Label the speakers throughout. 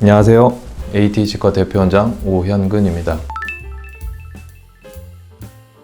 Speaker 1: 안녕하세요. AT치과 대표원장 오현근입니다.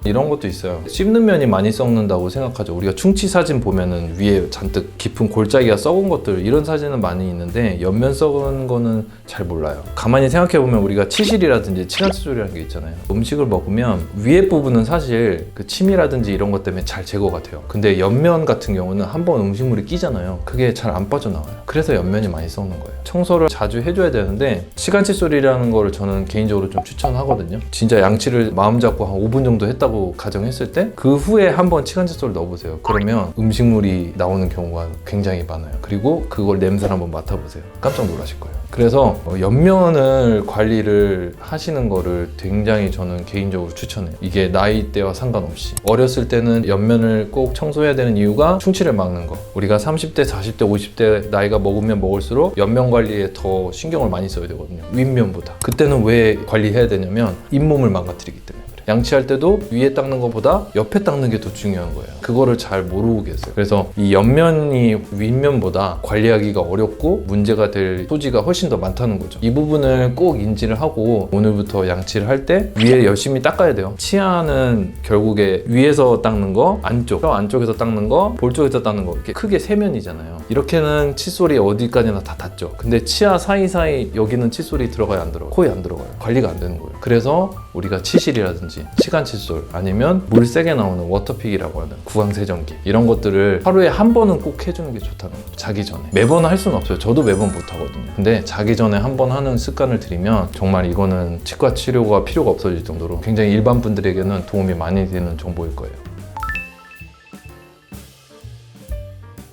Speaker 1: 이런 것도 있어요. 씹는 면이 많이 썩는다고 생각하죠. 우리가 충치 사진 보면은 위에 잔뜩 깊은 골짜기가 썩은 것들, 이런 사진은 많이 있는데 옆면 썩은 거는 잘 몰라요. 가만히 생각해 보면 우리가 치실이라든지 치간치솔이라는 게 있잖아요. 음식을 먹으면 위에 부분은 사실 그 침이라든지 이런 것 때문에 잘 제거가 돼요. 근데 옆면 같은 경우는 한번 음식물이 끼잖아요. 그게 잘 안 빠져나와요. 그래서 옆면이 많이 썩는 거예요. 청소를 자주 해줘야 되는데 치간칫솔이라는 거를 저는 개인적으로 좀 추천하거든요. 진짜 양치를 마음 잡고 한 5분 정도 했다고 가정했을 때 그 후에 한번 치간칫솔을 넣어보세요. 그러면 음식물이 나오는 경우가 굉장히 많아요. 그리고 그걸 냄새를 한번 맡아보세요. 깜짝 놀라실 거예요. 그래서 옆면을 관리를 하시는 거를 굉장히 저는 개인적으로 추천해요. 이게 나이대와 상관없이. 어렸을 때는 옆면을 꼭 청소해야 되는 이유가 충치를 막는 거. 우리가 30대, 40대, 50대 나이가 먹으면 먹을수록 옆면 관리에 더 신경을 많이 써야 되거든요. 윗면보다. 그때는 왜 관리해야 되냐면 잇몸을 망가뜨리기 때문에. 양치할 때도 위에 닦는 것보다 옆에 닦는 게 더 중요한 거예요. 그거를 잘 모르고 계세요. 그래서 이 옆면이 윗면보다 관리하기가 어렵고 문제가 될 소지가 훨씬 더 많다는 거죠. 이 부분을 꼭 인지를 하고 오늘부터 양치를 할 때 위에 열심히 닦아야 돼요. 치아는 결국에 위에서 닦는 거, 안쪽, 뼈 안쪽에서 닦는 거, 볼 쪽에서 닦는 거, 이렇게 크게 세 면이잖아요. 이렇게는 칫솔이 어디까지나 다 닿죠. 근데 치아 사이사이 여기는 칫솔이 들어가야 안 들어가요. 거의 안 들어가요. 관리가 안 되는 거예요. 그래서 우리가 치실이라든지 치간칫솔 아니면 물 세게 나오는 워터픽이라고 하는 구강세정기, 이런 것들을 하루에 한 번은 꼭 해주는 게 좋다는 거죠. 자기 전에. 매번 할 수는 없어요. 저도 매번 못 하거든요. 근데 자기 전에 한 번 하는 습관을 들이면 정말 이거는 치과 치료가 필요가 없어질 정도로 굉장히 일반 분들에게는 도움이 많이 되는 정보일 거예요.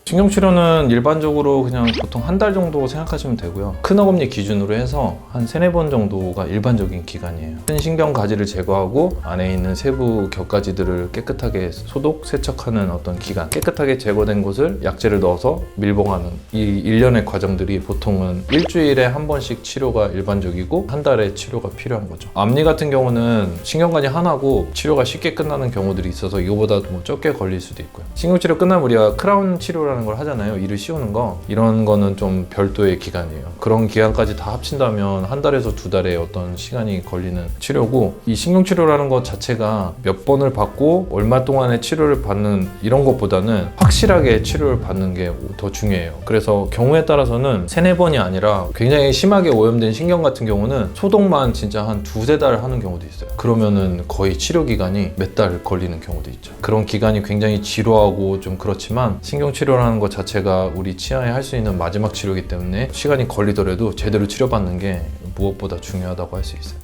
Speaker 1: 신경치료는 일반적으로 그냥 보통 한 달 정도 생각하시면 되고요. 큰 어금니 기준으로 해서 한 3-4번 정도가 일반적인 기간이에요. 큰 신경 가지를 제거하고 안에 있는 세부 격가지들을 깨끗하게 소독, 세척하는 어떤 기간, 깨끗하게 제거된 곳을 약재를 넣어서 밀봉하는 이 일련의 과정들이 보통은 일주일에 한 번씩 치료가 일반적이고 한 달에 치료가 필요한 거죠. 앞니 같은 경우는 신경관이 하나고 치료가 쉽게 끝나는 경우들이 있어서 이거보다 뭐 적게 걸릴 수도 있고요. 신경치료 끝나면 우리가 크라운 치료라는 걸 하잖아요. 이를 씌우는 거. 이런 거는 좀 별도의 기간이에요. 그런 기간까지 다 합친다면 한 달에서 2달의 어떤 시간이 걸리는 치료고, 이 신경치료라는 것 자체가 몇 번을 받고 얼마 동안의 치료를 받는 이런 것보다는 확실하게 치료를 받는 게 더 중요해요. 그래서 경우에 따라서는 3-4번이 아니라 굉장히 심하게 오염된 신경 같은 경우는 소독만 진짜 한 2-3달 하는 경우도 있어요. 그러면은 거의 치료 기간이 몇 달 걸리는 경우도 있죠. 그런 기간이 굉장히 지루하고 좀 그렇지만 신경치료라는 것 자체가 우리 치아에 할 수 있는 마지막 치료이기 때문에 시간이 걸리더라도 제대로 치료받는 게 무엇보다 중요하다고 할 수 있어요.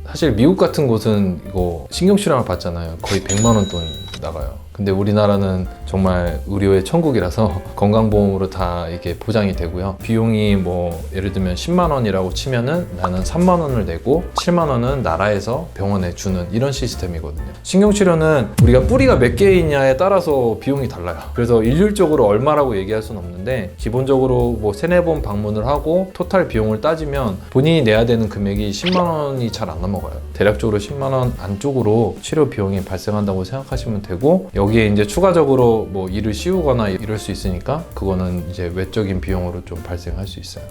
Speaker 1: 사실 미국 같은 곳은 이거 신경치료를 받잖아요. 거의 100만 원 돈 나가요. 근데 우리나라는 정말 의료의 천국이라서 건강보험으로 다 이게 보장이 되고요. 비용이 뭐 예를 들면 10만 원이라고 치면은 나는 3만 원을 내고 7만 원은 나라에서 병원에 주는 이런 시스템이거든요. 신경치료는 우리가 뿌리가 몇 개 있냐에 따라서 비용이 달라요. 그래서 일률적으로 얼마라고 얘기할 수는 없는데 기본적으로 뭐 3-4번 방문을 하고 토탈 비용을 따지면 본인이 내야 되는 금액이 10만 원이 잘 안 넘어가요. 대략적으로 10만 원 안쪽으로 치료 비용이 발생한다고 생각하시면 되고, 여기에 이제 추가적으로 뭐 이를 씌우거나 이럴 수 있으니까 그거는 이제 외적인 비용으로 좀 발생할 수 있어요.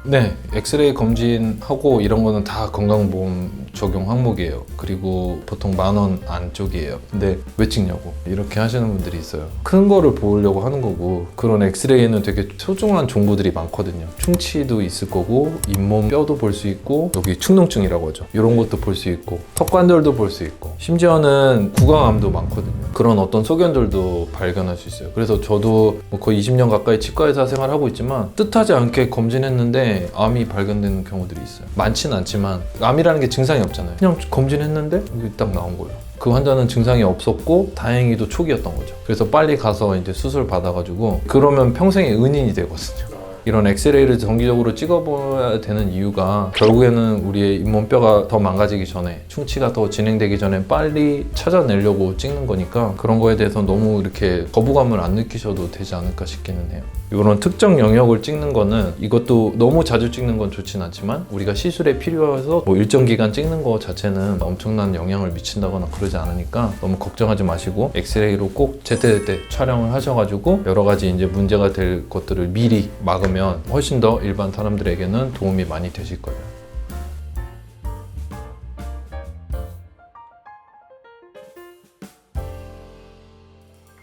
Speaker 1: 네, 엑스레이 검진하고 이런 거는 다 건강보험 적용 항목이에요. 그리고 보통 10,000원 안쪽이에요. 근데 왜 찍냐고 이렇게 하시는 분들이 있어요. 큰 거를 보려고 하는 거고, 그런 엑스레이는 되게 소중한 정보들이 많거든요. 충치도 있을 거고, 잇몸 뼈도 볼 수 있고, 여기 축농증이라고 하죠. 이런 것도 볼 수 있고, 턱관절도 볼 수 있고, 심지어는 구강암도 많거든요. 그런 어떤 소견들도 발견할 수 있어요. 그래서 저도 뭐 거의 20년 가까이 치과의사 생활하고 있지만 뜻하지 않게 검진했는데 암이 발견되는 경우들이 있어요. 많지는 않지만 암이라는 게 증상이 없잖아요. 그냥 검진했는데 이게 딱 나온 거예요. 그 환자는 증상이 없었고 다행히도 초기였던 거죠. 그래서 빨리 가서 이제 수술 받아가지고, 그러면 평생의 은인이 되거든요. 이런 엑스레이를 정기적으로 찍어봐야 되는 이유가 결국에는 우리의 잇몸뼈가 더 망가지기 전에, 충치가 더 진행되기 전에 빨리 찾아내려고 찍는 거니까 그런 거에 대해서 너무 이렇게 거부감을 안 느끼셔도 되지 않을까 싶기는 해요. 이런 특정 영역을 찍는 거는 이것도 너무 자주 찍는 건 좋진 않지만 우리가 시술에 필요해서 뭐 일정 기간 찍는 거 자체는 엄청난 영향을 미친다거나 그러지 않으니까 너무 걱정하지 마시고 엑스레이로 꼭 제때제때 촬영을 하셔가지고 여러 가지 이제 문제가 될 것들을 미리 막으면 훨씬 더 일반 사람들에게는 도움이 많이 되실 거예요.